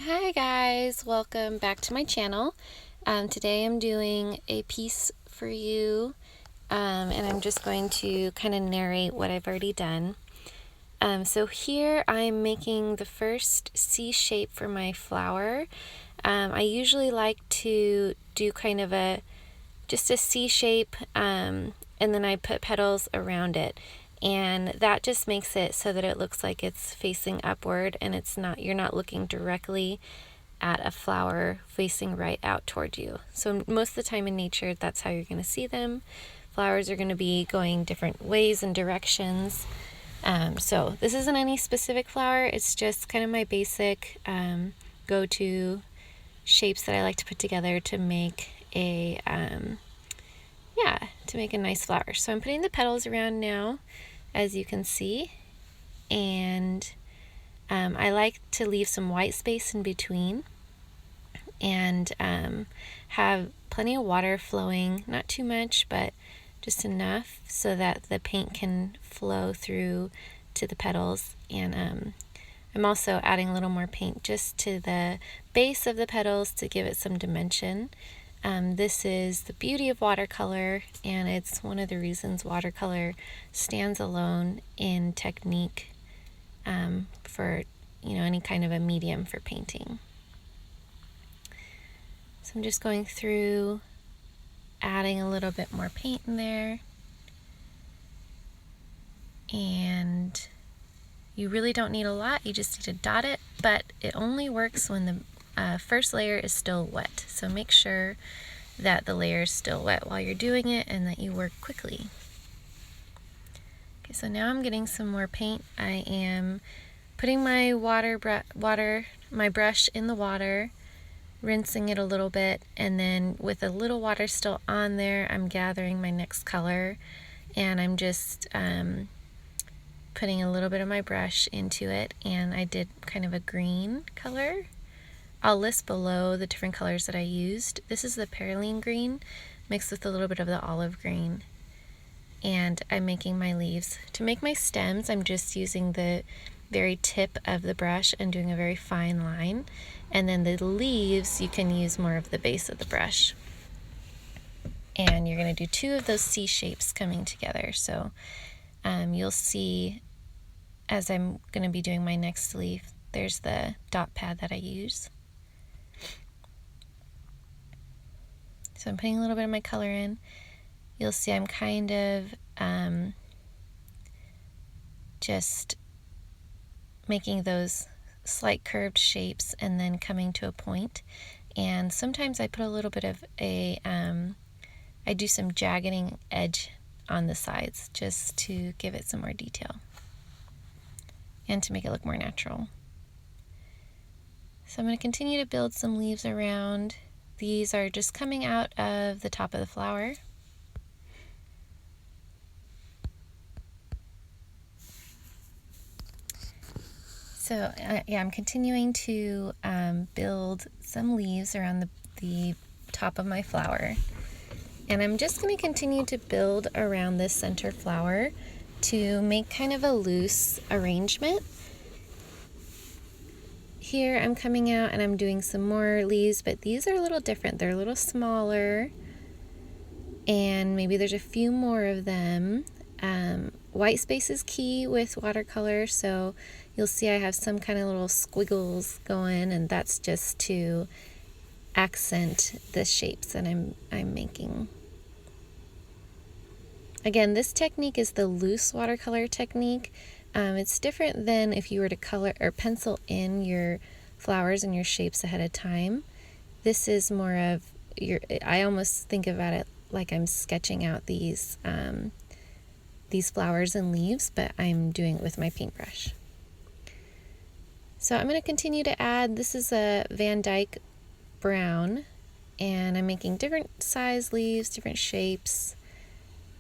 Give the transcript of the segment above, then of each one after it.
Hi guys, welcome back to my channel. Today I'm doing a piece for you and I'm just going to kind of narrate what I've already done. So here I'm making the first C shape for my flower. I usually like to do kind of just a C shape and then I put petals around it. And that just makes it so that it looks like it's facing upward and you're not looking directly at a flower facing right out toward you. So most of the time in nature, that's how you're going to see them. Flowers are going to be going different ways and directions. So this isn't any specific flower, it's just kind of my basic go-to shapes that I like to put together to make a nice flower. So I'm putting the petals around now, as you can see, and I like to leave some white space in between and have plenty of water flowing, not too much, but just enough so that the paint can flow through to the petals. And I'm also adding a little more paint just to the base of the petals to give it some dimension. This is the beauty of watercolor, and it's one of the reasons watercolor stands alone in technique for any kind of a medium for painting. So I'm just going through adding a little bit more paint in there, and you really don't need a lot, you just need to dot it, but it only works when the first layer is still wet. So make sure that the layer is still wet while you're doing it and that you work quickly. Okay, so now I'm getting some more paint. I am putting my my brush in the water, rinsing it a little bit, and then with a little water still on there, I'm gathering my next color, and I'm just putting a little bit of my brush into it, and I did kind of a green color. I'll list below the different colors that I used. This is the Perylene Green mixed with a little bit of the olive green. And I'm making my leaves. To make my stems, I'm just using the very tip of the brush and doing a very fine line. And then the leaves, you can use more of the base of the brush. And you're going to do two of those C shapes coming together. So you'll see as I'm going to be doing my next leaf, there's the dot pad that I use. So I'm putting a little bit of my color in. You'll see I'm kind of just making those slight curved shapes and then coming to a point. And sometimes I put a little bit of I do some jaggeding edge on the sides just to give it some more detail and to make it look more natural. So I'm going to continue to build some leaves around. These are just coming out of the top of the flower. So yeah, I'm continuing to build some leaves around the top of my flower. And I'm just going to continue to build around this center flower to make kind of a loose arrangement. Here I'm coming out and I'm doing some more leaves, but these are a little different. They're a little smaller, and maybe there's a few more of them. White space is key with watercolor, so you'll see I have some kind of little squiggles going, and that's just to accent the shapes that I'm making. Again, this technique is the loose watercolor technique. It's different than if you were to color or pencil in your flowers and your shapes ahead of time. This is more of I almost think about it like I'm sketching out these flowers and leaves, but I'm doing it with my paintbrush. So I'm going to continue to add. This is a Vandyke Brown, and I'm making different size leaves, different shapes.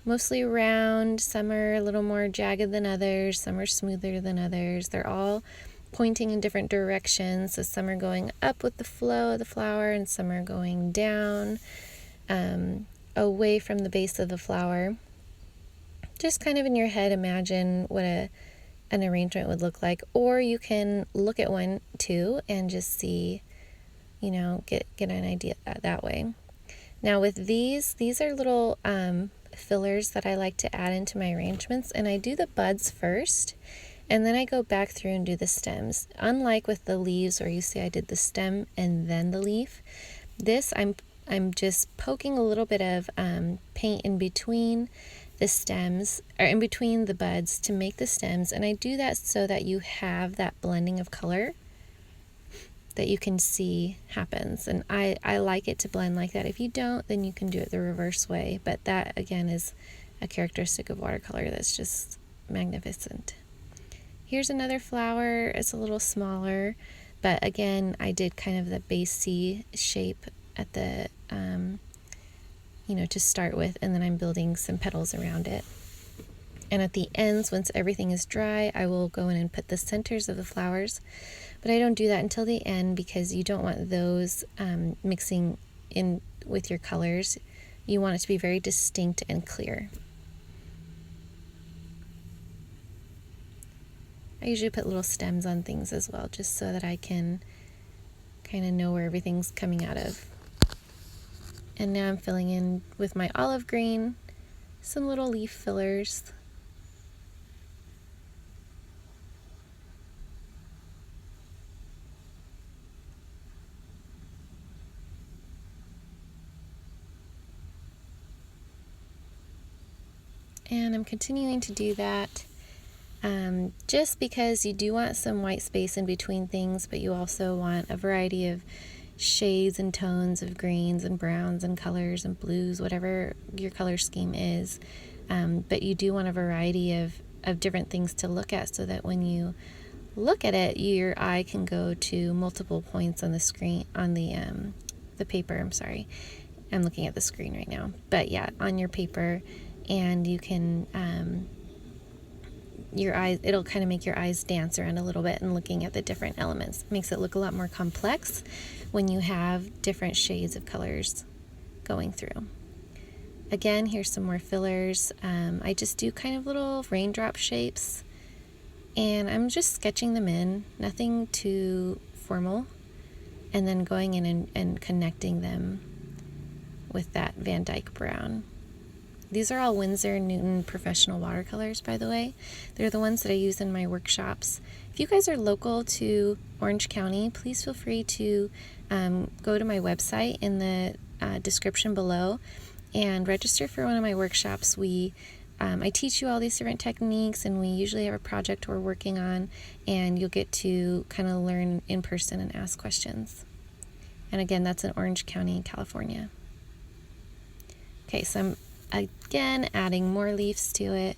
Mostly round, some are a little more jagged than others, some are smoother than others. They're all pointing in different directions, so some are going up with the flow of the flower and some are going down away from the base of the flower. Just kind of in your head imagine what a an arrangement would look like, or you can look at one too and just see, you know, get an idea that way. Now with these are little fillers that I like to add into my arrangements, and I do the buds first and then I go back through and do the stems. Unlike with the leaves where you see I did the stem and then the leaf, this I'm just poking a little bit of paint in between the stems, or in between the buds to make the stems, and I do that so that you have that blending of color that you can see happens, and I like it to blend like that. If you don't, then you can do it the reverse way, but that again is a characteristic of watercolor that's just magnificent. Here's another flower. It's a little smaller, but again I did kind of the base C shape at the you know, to start with, and then I'm building some petals around it. And at the ends, once everything is dry, I will go in and put the centers of the flowers, but I don't do that until the end because you don't want those mixing in with your colors. You want it to be very distinct and clear. I usually put little stems on things as well, just so that I can kind of know where everything's coming out of. And now I'm filling in with my olive green, some little leaf fillers. And I'm continuing to do that just because you do want some white space in between things, but you also want a variety of shades and tones of greens and browns and colors and blues, whatever your color scheme is. But you do want a variety of different things to look at so that when you look at it, your eye can go to multiple points on the screen, on the paper. I'm sorry. I'm looking at the screen right now. But yeah, on your paper, and you can your eyes, it'll kind of make your eyes dance around a little bit and looking at the different elements. It makes it look a lot more complex when you have different shades of colors going through. Again, here's some more fillers. I just do kind of little raindrop shapes, and I'm just sketching them in, nothing too formal, and then going in and connecting them with that Vandyke Brown. These are all Winsor and Newton professional watercolors, by the way. They're the ones that I use in my workshops. If you guys are local to Orange County, please feel free to go to my website in the description below and register for one of my workshops. I teach you all these different techniques, and we usually have a project we're working on, and you'll get to kind of learn in person and ask questions. And again, that's in Orange County, California. Okay, so I'm again adding more leaves to it.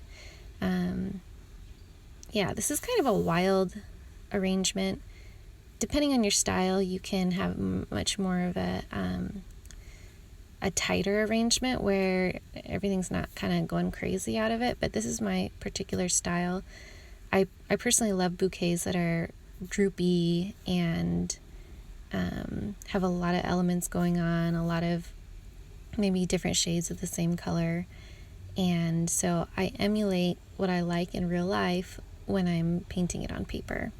Yeah, this is kind of a wild arrangement. Depending on your style, you can have much more of a tighter arrangement where everything's not kind of going crazy out of it, but this is my particular style. I personally love bouquets that are droopy and have a lot of elements going on, a lot of maybe different shades of the same color, and so I emulate what I like in real life when I'm painting it on paper.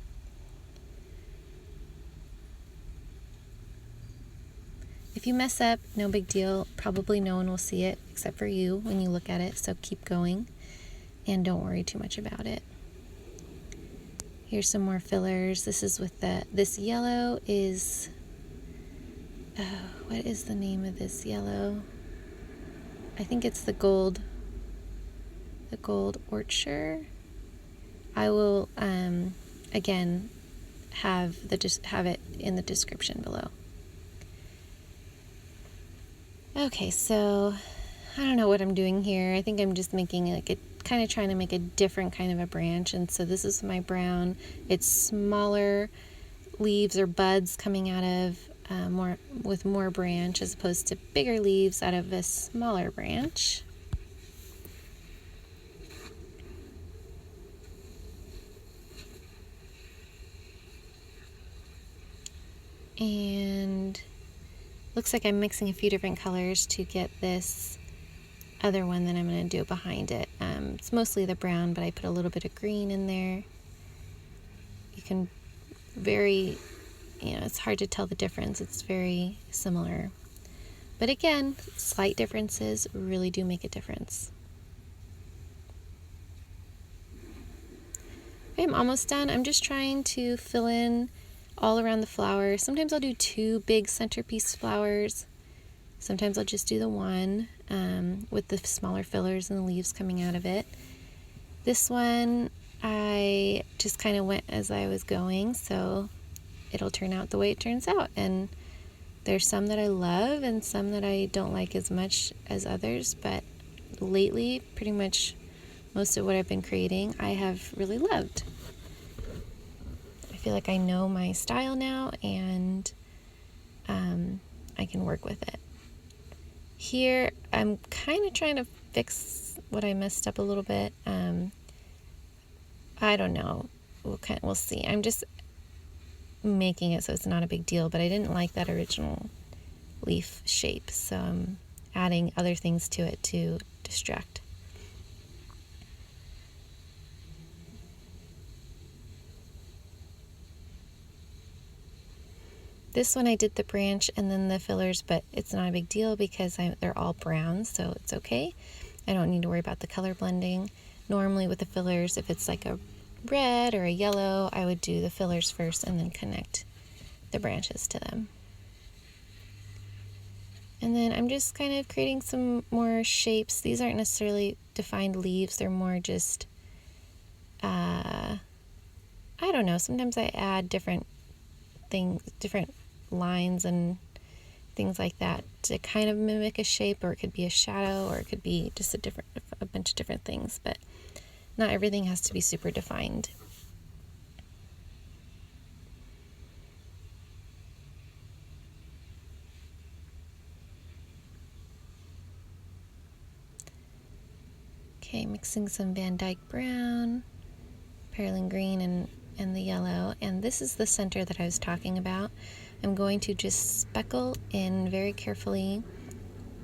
If you mess up, no big deal. Probably no one will see it except for you when you look at it, so keep going and don't worry too much about it. Here's some more fillers. This is with this yellow is, what is the name of this yellow? I think it's the gold Ochre. I will again have it in the description below. Okay, so I don't know what I'm doing here. I think I'm just making kind of trying to make a different kind of a branch, and so this is my brown. It's smaller leaves or buds coming out of more branch, as opposed to bigger leaves out of a smaller branch. And looks like I'm mixing a few different colors to get this other one that I'm going to do behind it. It's mostly the brown, but I put a little bit of green in there. can it's hard to tell the difference. It's very similar. But again, slight differences really do make a difference. Okay, I'm almost done. I'm just trying to fill in all around the flower. Sometimes I'll do 2 big centerpiece flowers. Sometimes I'll just do the one with the smaller fillers and the leaves coming out of it. This one, I just kind of went as I was going, so it'll turn out the way it turns out. And there's some that I love and some that I don't like as much as others, but lately, pretty much most of what I've been creating, I have really loved. I feel like I know my style now, and I can work with it. Here, I'm kind of trying to fix what I messed up a little bit. I don't know. We'll see. I'm just making it so it's not a big deal, but I didn't like that original leaf shape, so I'm adding other things to it to distract. This one I did the branch and then the fillers, but it's not a big deal because they're all brown, so it's okay. I don't need to worry about the color blending. Normally with the fillers, if it's like a red or a yellow, I would do the fillers first and then connect the branches to them. And then I'm just kind of creating some more shapes. These aren't necessarily defined leaves, they're more just, I don't know, sometimes I add different things, different lines and things like that to kind of mimic a shape, or it could be a shadow, or it could be just a bunch of different things, but not everything has to be super defined. Okay, mixing some Vandyke Brown, Perylene Green, and the yellow, and this is the center that I was talking about. I'm going to just speckle in very carefully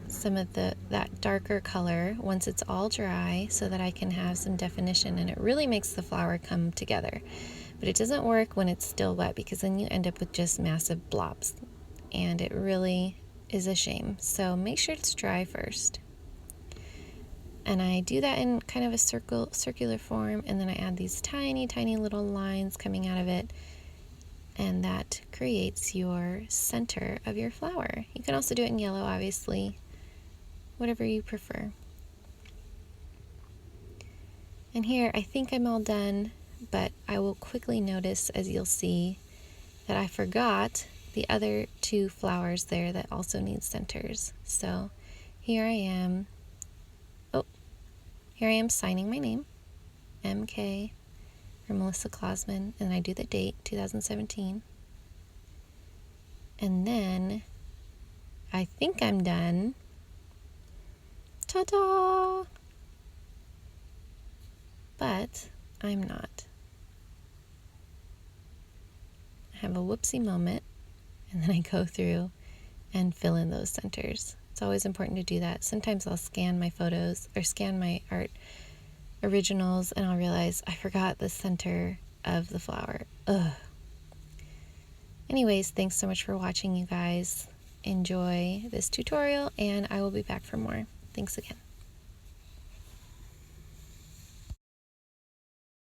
some of that darker color once it's all dry, so that I can have some definition, and it really makes the flower come together. But it doesn't work when it's still wet, because then you end up with just massive blobs, and it really is a shame. So make sure it's dry first. And I do that in kind of a circular form, and then I add these tiny, tiny little lines coming out of it, and that creates your center of your flower. You can also do it in yellow, obviously, whatever you prefer. And here, I think I'm all done, but I will quickly notice, as you'll see, that I forgot the other 2 flowers there that also need centers. So here I am. Here I am signing my name, MK, for Melissa Clausman, and I do the date, 2017. And then I think I'm done. Ta-da! But I'm not. I have a whoopsie moment, and then I go through and fill in those centers. It's always important to do that. Sometimes I'll scan my photos or scan my art originals, and I'll realize I forgot the center of the flower. Ugh. Anyways, thanks so much for watching, you guys. Enjoy this tutorial, and I will be back for more. Thanks again.